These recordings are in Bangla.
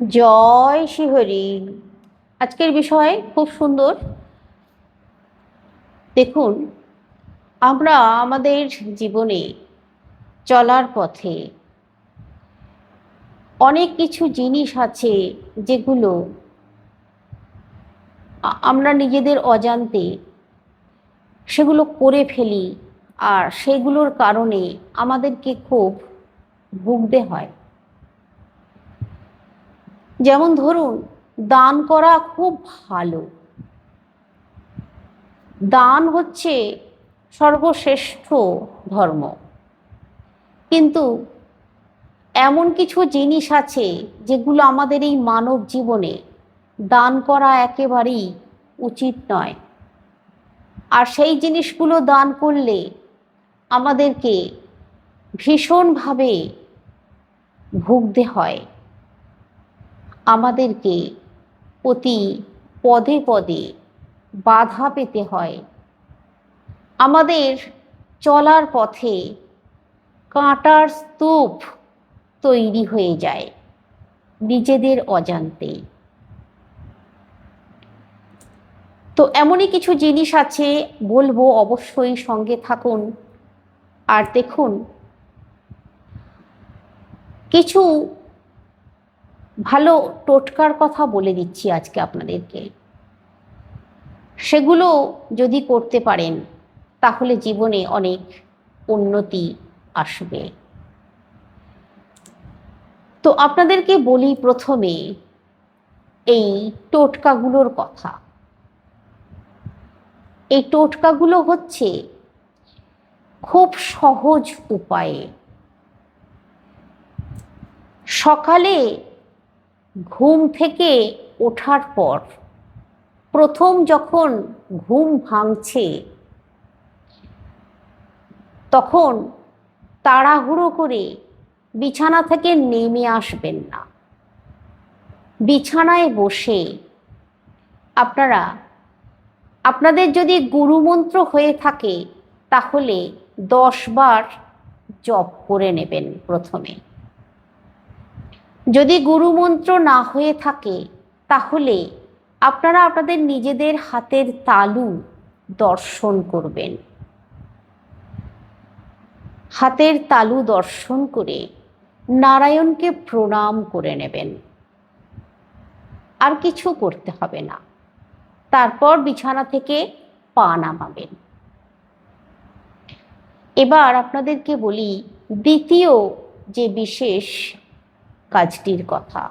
জয় শ্রীহরি। আজকের বিষয় খুব সুন্দর। দেখুন, আমরা আমাদের জীবনে চলার পথে অনেক কিছু জিনিস আছে যেগুলো আমরা নিজেদের অজান্তে সেগুলো করে ফেলি, আর সেগুলোর কারণে আমাদেরকে খুব ভুগতে হয়। যেমন ধরুন, দান করা খুব ভালো। দান হচ্ছে সর্বশ্রেষ্ঠ ধর্ম, কিন্তু এমন কিছু জিনিস আছে যেগুলো আমাদের এই মানব জীবনে দান করা একেবারেই উচিত নয়। আর সেই জিনিসগুলো দান করলে আমাদেরকে ভীষণভাবে ভুগতে হয়, আমাদেরকে প্রতি পদে পদে বাধা পেতে হয়, আমাদের চলার পথে কাঁটার স্তূপ তৈরি হয়ে যায় নিজেদের অজান্তেই। তো এমনই কিছু জিনিস আছে, বলবো, অবশ্যই সঙ্গে থাকুন। আর দেখুন, কিছু ভালো টোটকার কথা বলে দিচ্ছি আজকে আপনাদেরকে। সেগুলো যদি করতে পারেন তাহলে জীবনে অনেক উন্নতি আসবে। তো আপনাদেরকে বলি প্রথমে এই টোটকাগুলোর কথা। এই টোটকাগুলো হচ্ছে খুব সহজ উপায়ে। সকালে ঘুম থেকে ওঠার পর প্রথম যখন ঘুম ভাঙছে তখন তাড়াহুড়ো করে বিছানা থেকে নেমে আসবেন না। বিছানায় বসে আপনারা, আপনাদের যদি গুরুমন্ত্র হয়ে থাকে তাহলে 10 বার জপ করে নেবেন প্রথমে। যদি গুরুমন্ত্র না হয়ে থাকে তাহলে আপনারা আপনাদের নিজেদের হাতের তালু দর্শন করবেন। হাতের তালু দর্শন করে নারায়ণকে প্রণাম করে নেবেন। আর কিছু করতে হবে না। তারপর বিছানা থেকে পা নামাবেন। এবার আপনাদেরকে বলি দ্বিতীয় যে বিশেষ কাজটির কথা।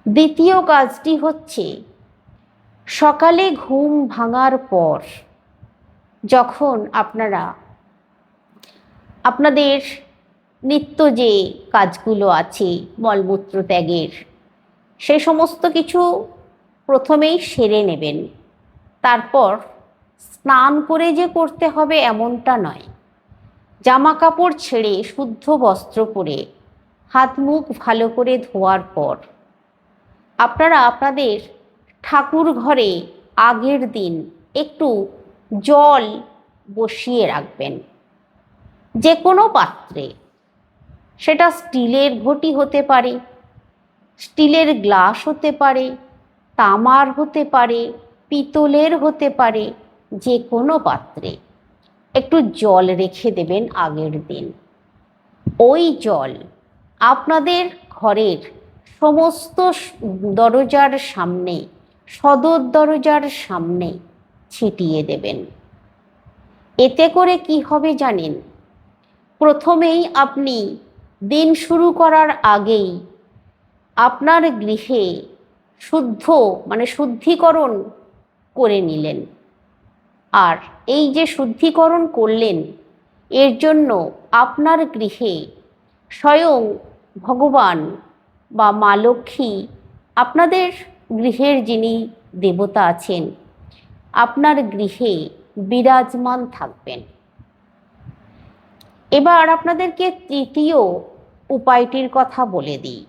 দ্বিতীয় কাজটি হচ্ছে সকালে ঘুম ভাঙার পর যখন আপনারা আপনাদের নিত্য যে কাজগুলো আছে মলমূত্র ত্যাগের, সে সমস্ত কিছু প্রথমেই সেরে নেবেন। তারপর স্নান করে যে করতে হবে এমনটা নয়। জামা কাপড় ছেড়ে শুদ্ধ বস্ত্র পরে হাত মুখ ভালো করে ধোয়ার পর আপনারা আপনাদের ঠাকুর ঘরে আগের দিন একটু জল বসিয়ে রাখবেন, যে কোনো পাত্রে। সেটা স্টিলের ঘটি হতে পারে, স্টিলের গ্লাস হতে পারে, তামার হতে পারে, পিতলের হতে পারে, যে কোনো পাত্রে একটু জল রেখে দেবেন আগের দিন। ওই জল আপনাদের ঘরের সমস্ত দরজার সামনে, সদর দরজার সামনে ছিটিয়ে দেবেন। এতে করে কি হবে জানেন? প্রথমেই আপনি দিন শুরু করার আগেই আপনার গৃহে শুদ্ধিকরণ করে নিলেন। আর এই যে শুদ্ধিকরণ করলেন, এর জন্য আপনার গৃহে স্বয়ং ভগবান বা মা লক্ষ্মী, আপনাদের গৃহের যিনি দেবতা আছেন, আপনার গৃহে বিরাজমান থাকবেন। এবার আপনাদেরকে তৃতীয় উপায়টির কথা বলে দিই।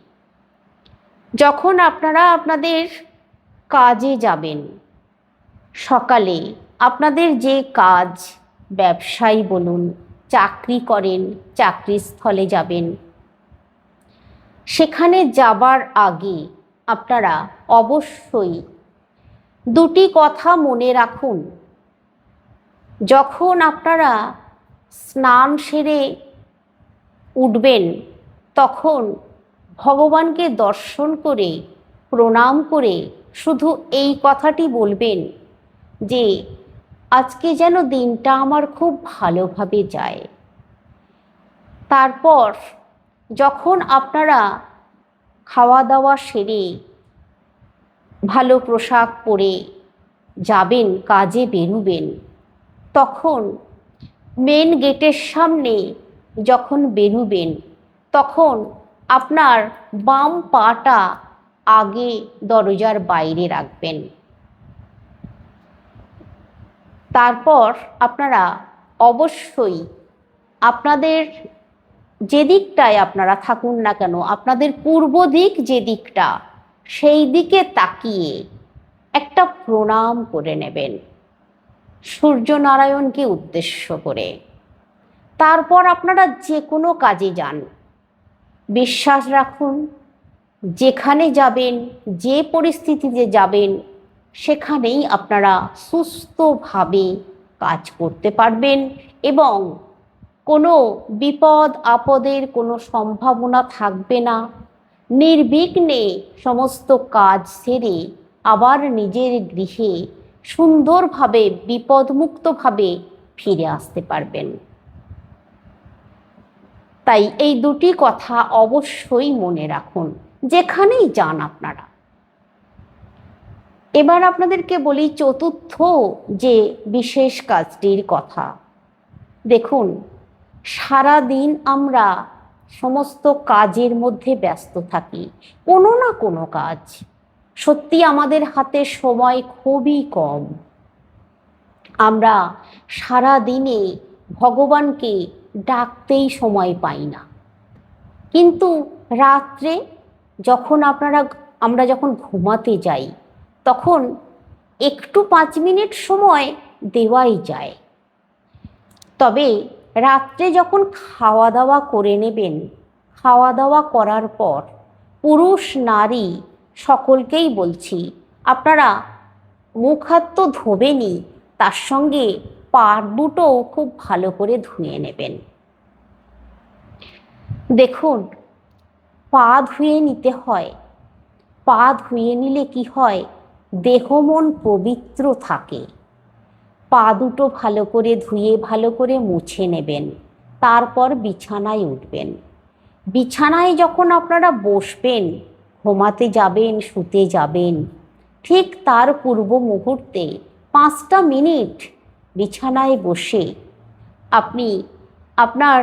যখন আপনারা আপনাদের কাজে যাবেন, সকালে আপনাদের যে কাজ, ব্যবসায়ী বলুন, চাকরি করেন, চাকরিস্থলে যাবেন, সেখানে যাবার আগে আপনারা অবশ্যই দুটি কথা মনে রাখুন। যখন আপনারা স্নান সেরে উঠবেন তখন ভগবানকে দর্শন করে প্রণাম করে শুধু এই কথাটি বলবেন যে আজকে যেন দিনটা আমার খুব ভালোভাবে যায়। তারপর যখন আপনারা খাওয়া দাওয়া সেরে ভালো পোশাক পরে যাবেন, কাজে বেরুবেন, তখন মেন গেটের সামনে যখন বেরুবেন তখন আপনার বাম পাটা আগে দরজার বাইরে রাখবেন। তারপর আপনারা অবশ্যই আপনাদের যে দিকটায় আপনারা থাকুন না কেন, আপনাদের পূর্ব দিক যে দিকটা, সেই দিকে তাকিয়ে একটা প্রণাম করে নেবেন সূর্যনারায়ণকে উদ্দেশ্য করে। তারপর আপনারা যে কোনো কাজে যান, বিশ্বাস রাখুন যেখানে যাবেন, যে পরিস্থিতিতে যাবেন, সেখানেই আপনারা সুস্থভাবে কাজ করতে পারবেন এবং কোনো বিপদ আপদের কোনো সম্ভাবনা থাকবে না। নির্বিঘ্নে সমস্ত কাজ সেরে আবার নিজের গৃহে সুন্দরভাবে বিপদমুক্তভাবে ফিরে আসতে পারবেন। তাই এই দুটি কথা অবশ্যই মনে রাখুন যেখানেই যান আপনারা। এবার আপনাদেরকে বলি চতুর্থ যে বিশেষ কাজটির কথা। দেখুন, সারা দিন আমরা সমস্ত কাজের মধ্যে ব্যস্ত থাকি, কোনো না কোনো কাজ। সত্যি আমাদের হাতে সময় খুবই কম। আমরা সারা দিনে ভগবানকে ডাকতেই সময় পাই না। কিন্তু রাত্রে যখন আমরা যখন ঘুমাতে যাই তখন একটু 5 মিনিট সময় দেওয়াই যায়। তবে রাত্রে যখন খাওয়া দাওয়া করে নেবেন, খাওয়া দাওয়া করার পর পুরুষ নারী সকলকেই বলছি, আপনারা মুখ হাত তো ধোবেনই, তার সঙ্গে পা দুটোও খুব ভালো করে ধুয়ে নেবেন। দেখুন, পা ধুয়ে নিতে হয়। পা ধুয়ে নিলে কি হয়, দেহ মন পবিত্র থাকে। পা দুটো ভালো করে ধুয়ে ভালো করে মুছে নেবেন। তারপর বিছানায় উঠবেন। বিছানায় যখন আপনারা বসবেন, ঘুমাতে যাবেন, শুতে যাবেন, ঠিক তার পূর্ব মুহূর্তে 5টা মিনিট বিছানায় বসে আপনি আপনার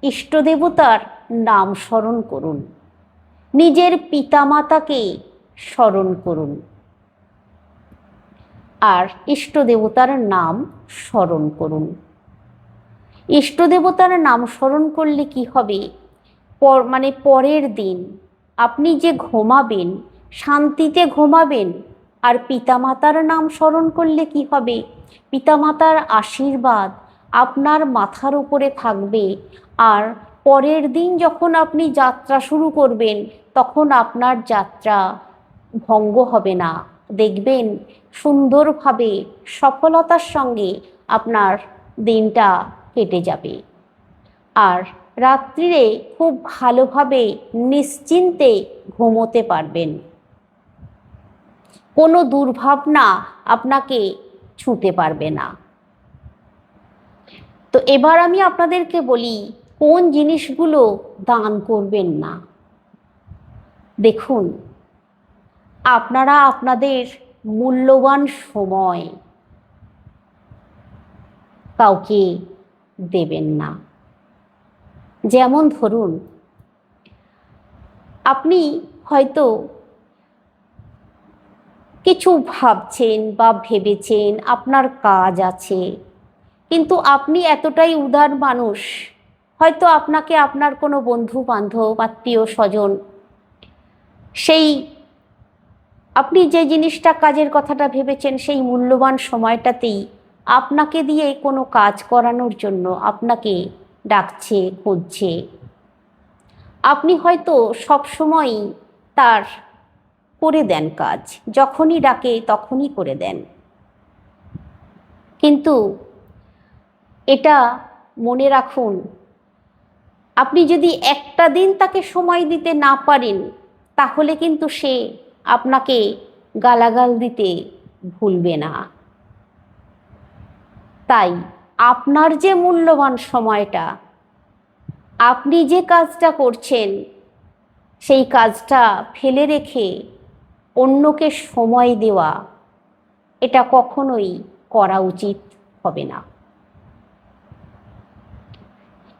ইষ্টদেবতার নাম স্মরণ করুন, নিজের পিতামাতাকে স্মরণ করুন আর ইষ্টদেবতার নাম স্মরণ করুন। ইষ্টদেবতার নাম স্মরণ করলে কি হবে, পরের দিন আপনি যে ঘুমাবেন শান্তিতে ঘুমাবেন। আর পিতামাতার নাম স্মরণ করলে কি হবে, পিতামাতার আশীর্বাদ আপনার মাথার উপরে থাকবে। আর পরের দিন যখন আপনি যাত্রা শুরু করবেন তখন আপনার যাত্রা ভঙ্গ হবে না। দেখবেন সুন্দরভাবে সফলতার সঙ্গে আপনার দিনটা কেটে যাবে। আর রাত্রিরে খুব ভালোভাবে নিশ্চিন্তে ঘুমোতে পারবেন। কোনো দুর্ভাবনা আপনাকে ছুঁতে পারবে না। তো এবার আমি আপনাদেরকে বলি কোন জিনিসগুলো দান করবেন না। দেখুন, আপনারা আপনাদের মূল্যবান সময় কাউকে দেবেন না। যেমন ধরুন, আপনি হয়তো কিছু ভাবছেন বা ভেবেছেন, আপনার কাজ আছে, কিন্তু আপনি এতটাই উদার মানুষ, হয়তো আপনাকে আপনার কোনো বন্ধু বান্ধব আত্মীয় স্বজন আপনি যে জিনিসটা কাজের কথাটা ভেবেছেন সেই মূল্যবান সময়টাতেই আপনাকে দিয়ে কোনো কাজ করানোর জন্য আপনাকে ডাকছে, খুঁজছে। আপনি হয়তো সবসময়ই তার করে দেন কাজ, যখনই ডাকে তখনই করে দেন, কিন্তু এটা মনে রাখুন, আপনি যদি একটা দিন তাকে সময় দিতে না পারেন, তাহলে কিন্তু সে আপনাকে গালাগাল দিতে ভুলবে না। তাই আপনার যে মূল্যবান সময়টা, আপনি যে কাজটা করছেন, সেই কাজটা ফেলে রেখে অন্যকে সময় দেওয়া, এটা কখনোই করা উচিত হবে না।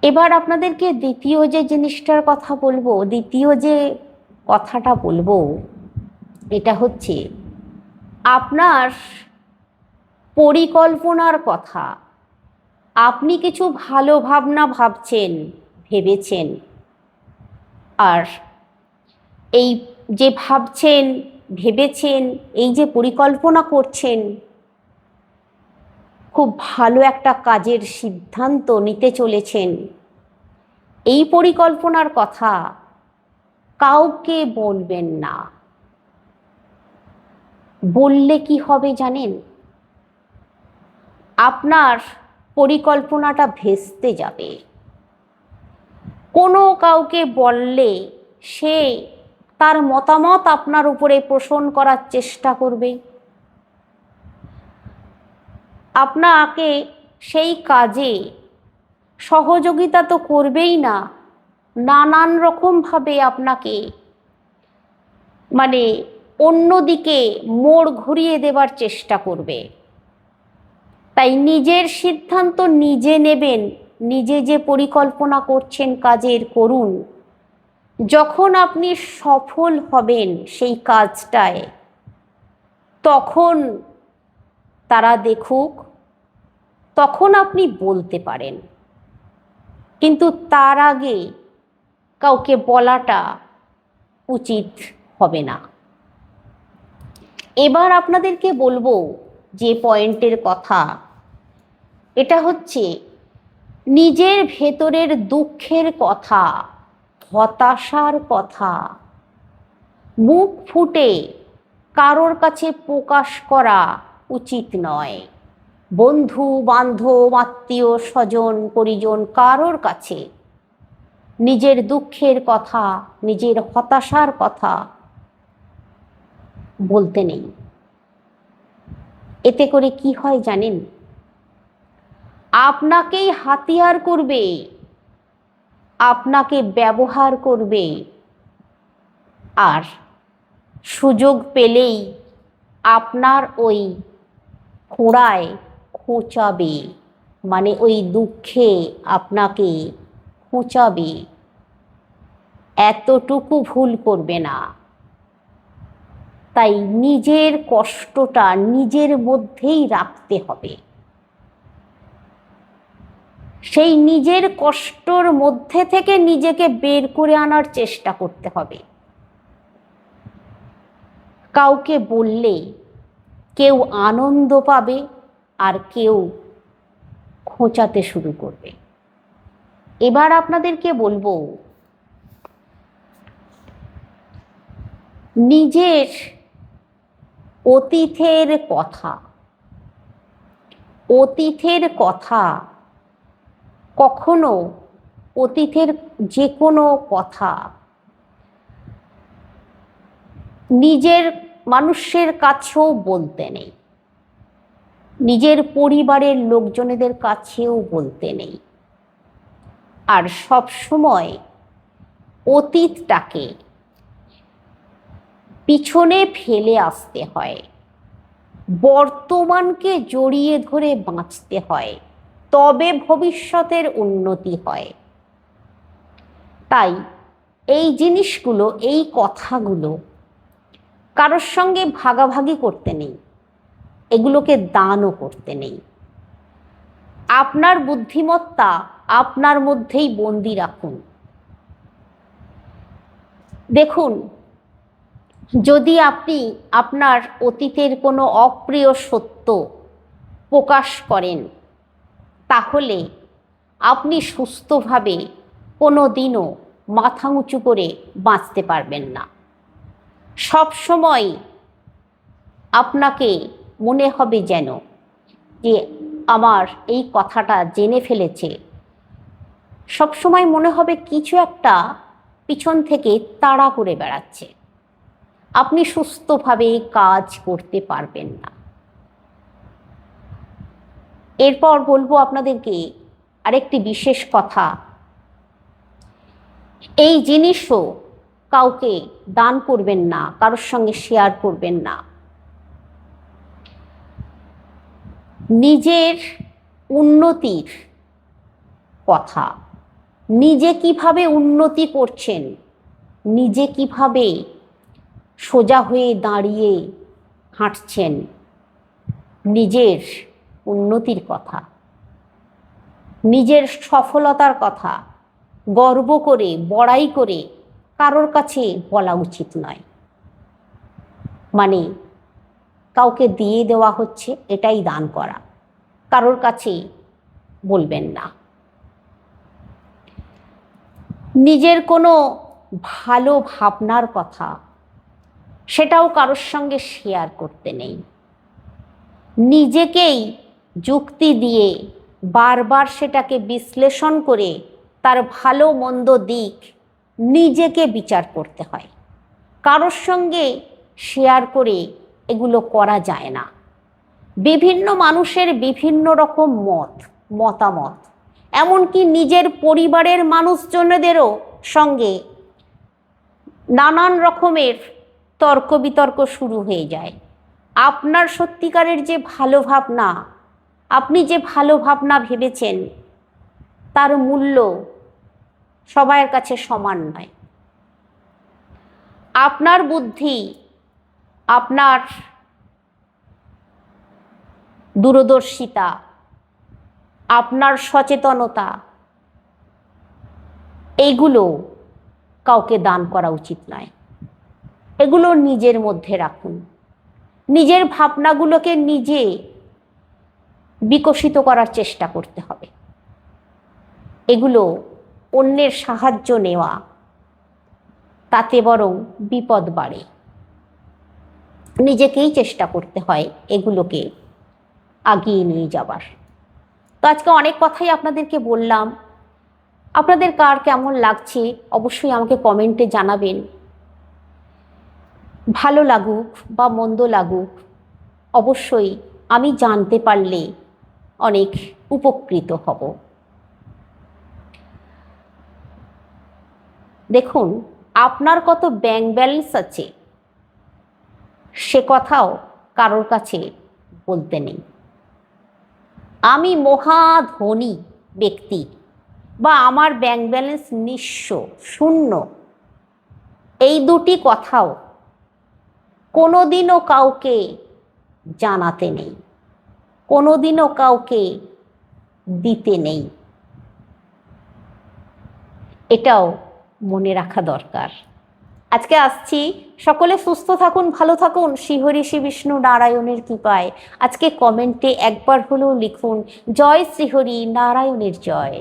এবার আপনাদেরকে দ্বিতীয় যে জিনিসটার কথা বলবো, দ্বিতীয় যে কথাটা বলবো, এটা হচ্ছে আপনার পরিকল্পনার কথা। আপনি কিছু ভালো ভাবনা ভাবছেন, ভেবেছেন, আর এই যে ভাবছেন, ভেবেছেন, এই যে পরিকল্পনা করছেন, খুব ভালো একটা কাজের সিদ্ধান্ত নিতে চলেছেন, এই পরিকল্পনার কথা কাউকে বলবেন না। বললে কি হবে জানেন? আপনার পরিকল্পনাটা ভেস্তে যাবে। কোনো কাউকে বললে সে তার মতামত আপনার উপরে পোষণ করার চেষ্টা করবে, আপনাকে সেই কাজে সহযোগিতা তো করবেই না, নানান রকমভাবে আপনাকে অন্যদিকে মোড় ঘুরিয়ে দেবার চেষ্টা করবে। তাই নিজের সিদ্ধান্ত নিজে নেবেন, নিজে যে পরিকল্পনা করছেন কাজের করুন। যখন আপনি সফল হবেন সেই কাজটায়, তখন তারা দেখুক, তখন আপনি বলতে পারেন, কিন্তু তার আগে কাউকে বলাটা উচিত হবে না। এবার আপনাদেরকে বলবো যে পয়েন্টের কথা, এটা হচ্ছে নিজের ভেতরের দুঃখের কথা, হতাশার কথা মুখ ফুটে কারোর কাছে প্রকাশ করা উচিত নয়। বন্ধু বান্ধব, আত্মীয় স্বজন, পরিজন, কারোর কাছে নিজের দুঃখের কথা, নিজের হতাশার কথা বলতে নেই। এতে করে কি হয় জানেন? আপনাকেই হাতিয়ার করবে, আপনাকে ব্যবহার করবে, আর সুযোগ পেলেই আপনার ওই খোঁড়ায় খোঁচাবে, ওই দুঃখে আপনাকে খোঁচাবে। এতটুকু ভুল করবে না। তাই নিজের কষ্টটা নিজের মধ্যেই রাখতে হবে। সেই নিজের কষ্টর মধ্যে থেকে নিজেকে বের করে আনার চেষ্টা করতে হবে। কাউকে বললে কেউ আনন্দ পাবে, আর কেউ খোঁচাতে শুরু করবে। এবার আপনাদেরকে বলবো, নিজের অতীতের কথা, অতীতের কথা কখনো, অতীতের যে কোনো কথা নিজের মানুষের কাছেও বলতে নেই, নিজের পরিবারের লোকজনেদের কাছেও বলতে নেই। আর সব সময় অতীতটাকে পিছনে ফেলে আসতে হয়, বর্তমানকে জড়িয়ে ধরে বাঁচতে হয়, তবে ভবিষ্যতের উন্নতি হয়। তাই এই জিনিসগুলো, এই কথাগুলো কারোর সঙ্গে ভাগাভাগি করতে নেই, এগুলোকে দানও করতে নেই। আপনার বুদ্ধিমত্তা আপনার মধ্যেই বন্দি রাখুন। দেখুন, যদি আপনি আপনার অতীতের কোনো অপ্রিয় সত্য প্রকাশ করেন, তাহলে আপনি সুস্থভাবে কোনো দিনও মাথা উঁচু করে বাঁচতে পারবেন না। সব সময় আপনাকে মনে হবে যেন যে আমার এই কথাটা জেনে ফেলেছে, সব সময় মনে হবে কিছু একটা পিছন থেকে তাড়া করে বেড়াচ্ছে। আপনি সুস্থভাবে কাজ করতে পারবেন না। এরপর বলবো আপনাদেরকে আরেকটি বিশেষ কথা, এই জিনিসও কাউকে দান করবেন না, কারোর সঙ্গে শেয়ার করবেন না। নিজের উন্নতির কথা, নিজে কিভাবে উন্নতি করছেন, নিজে কিভাবে সোজা হয়ে দাঁড়িয়ে হাঁটছেন, নিজের উন্নতির কথা, নিজের সফলতার কথা গর্ব করে বড়াই করে কারোর কাছে বলা উচিত নয়। মানে কাউকে দিয়ে দেওয়া হচ্ছে, এটাই দান করা, কারোর কাছে বলবেন না। নিজের কোনো ভালো ভাবনার কথা সেটাও কারোর সঙ্গে শেয়ার করতে নেই। নিজেকেই যুক্তি দিয়ে বারবার সেটাকে বিশ্লেষণ করে তার ভালো মন্দ দিক নিজেকে বিচার করতে হয়। কারোর সঙ্গে শেয়ার করে এগুলো করা যায় না। বিভিন্ন মানুষের বিভিন্ন রকম মতামত, এমনকি নিজের পরিবারের মানুষজনদেরও সঙ্গে নানান রকমের তর্ক বিতর্ক শুরু হয়ে যায়। আপনার সত্যিকারের যে ভালো ভাবনা, আপনি যে ভালো ভাবনা ভেবেছেন, তার মূল্য সবার কাছে সমান নয়। আপনার বুদ্ধি, আপনার দূরদর্শিতা, আপনার সচেতনতা, এইগুলো কাউকে দান করা উচিত নয়। এগুলো নিজের মধ্যে রাখুন। নিজের ভাবনাগুলোকে নিজে বিকশিত করার চেষ্টা করতে হবে। এগুলো অন্যের সাহায্য নেওয়া, তাতে বরং বিপদ বাড়ে। নিজেকেই চেষ্টা করতে হয় এগুলোকে আগিয়ে নিয়ে যাবার। তো আজকে অনেক কথাই আপনাদেরকে বললাম। আপনাদের কার কেমন লাগছে অবশ্যই আমাকে কমেন্টে জানাবেন। ভালো লাগুক বা মন্দ লাগুক, অবশ্যই আমি জানতে পারলে অনেক উপকৃত হব। দেখুন, আপনার কত ব্যাংক ব্যালেন্স আছে সে কথাও কারোর কাছে বলতে নেই। আমি মহা ধনী ব্যক্তি বা আমার ব্যাংক ব্যালেন্স নিঃস্ব, শূন্য, এই দুটি কথাও কোনোদিনও কাউকে জানাতে নেই, কোনোদিনও কাউকে দিতে নেই। এটাও মনে রাখা দরকার। আজকে আসছি। সকলে সুস্থ থাকুন, ভালো থাকুন, শ্রীহরি শ্রী বিষ্ণু নারায়ণের কৃপায়। আজকে কমেন্টে একবার হলেও লিখুন, জয় শ্রীহরি নারায়ণের জয়।